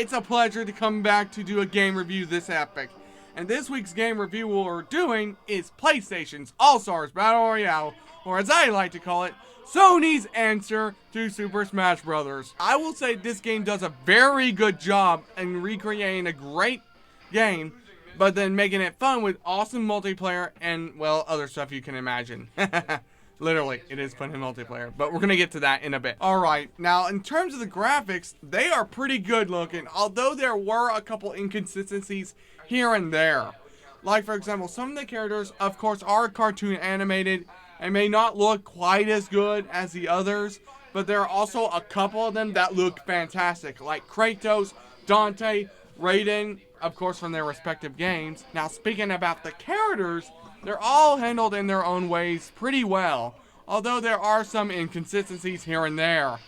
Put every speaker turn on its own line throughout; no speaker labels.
it's a pleasure to come back to do a game review this epic. And this week's game review we're doing is PlayStation's All-Stars Battle Royale, or as I like to call it, Sony's answer to Super Smash Bros. I will say this game does a very good job in recreating a great game, but then making it fun with awesome multiplayer and, well, other stuff you can imagine. Literally, it is fun in multiplayer, but we're going to get to that in a bit. Alright, now in terms of the graphics, they are pretty good looking, although there were a couple inconsistencies here and there. Like, for example, some of the characters, of course, are cartoon animated and may not look quite as good as the others, but there are also a couple of them that look fantastic, like Kratos, Dante, Raiden, of course, from their respective games. Now, speaking about the characters, they're all handled in their own ways pretty well, although there are some inconsistencies here and there.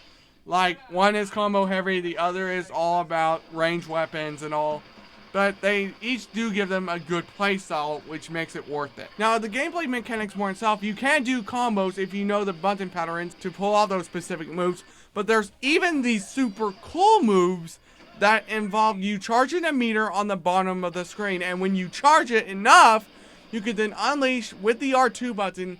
Like, one is combo heavy, the other is all about ranged weapons and all. But they each do give them a good playstyle, which makes it worth it. Now, the gameplay mechanics more itself, you can do combos if you know the button patterns to pull out those specific moves. But there's even these super cool moves that involve you charging a meter on the bottom of the screen. And when you charge it enough, you can then unleash with the R2 button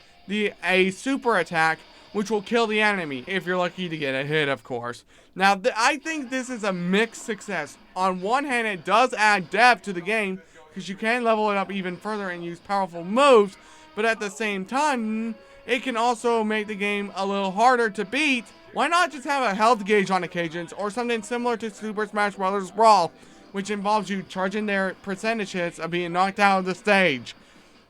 a super attack, which will kill the enemy, if you're lucky to get a hit, of course. Now, I think this is a mixed success. On one hand, it does add depth to the game, because you can level it up even further and use powerful moves, but at the same time, it can also make the game a little harder to beat. Why not just have a health gauge on occasions, or something similar to Super Smash Bros. Brawl, which involves you charging their percentage hits of being knocked out of the stage.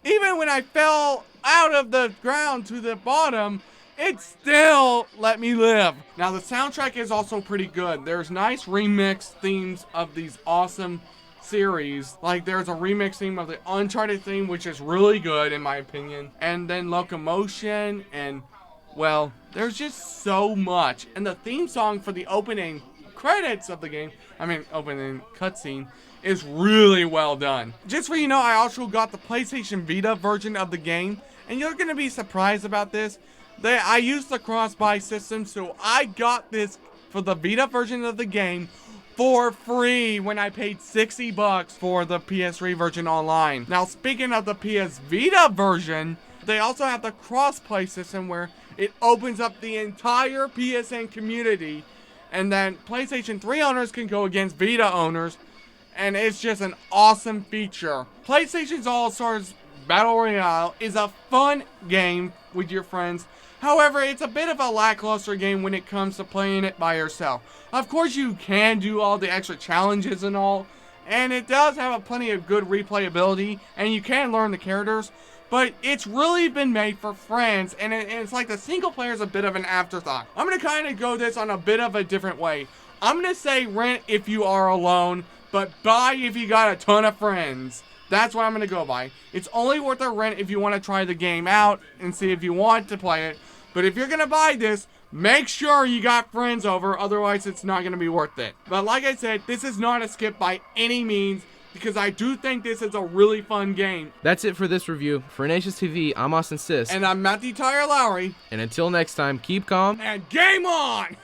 Even when I fell out of the ground to the bottom, it still let me live. Now, the soundtrack is also pretty good. There's nice remix themes of these awesome series. Like, there's a remix theme of the Uncharted theme, which is really good in my opinion. And then Locomotion, and, well, there's just so much. And the theme song for the opening credits of the game, opening cutscene, is really well done. Just so you know, I also got the PlayStation Vita version of the game, and you're going to be surprised about this. I used the Crossplay system, so I got this for the Vita version of the game for free when I paid $60 for the PS3 version online. Now, speaking of the PS Vita version, they also have the Crossplay system where it opens up the entire PSN community, and then PlayStation 3 owners can go against Vita owners, and it's just an awesome feature. PlayStation's All-Stars Battle Royale is a fun game with your friends. However, it's a bit of a lackluster game when it comes to playing it by yourself. Of course, you can do all the extra challenges and all, and it does have plenty of good replayability, and you can learn the characters, but it's really been made for friends, and it's like the single player is a bit of an afterthought. I'm going to kind of go this on a bit of a different way. I'm going to say rent if you are alone, but buy if you got a ton of friends. That's what I'm going to go by. It's only worth a rent if you want to try the game out and see if you want to play it. But if you're going to buy this, make sure you got friends over, otherwise it's not going to be worth it. But like I said, this is not a skip by any means, because I do think this is a really fun game.
That's it for this review. For Nations TV, I'm Austin Sisk.
And I'm Matthew Tyler Lowry.
And until next time, keep calm
and game on!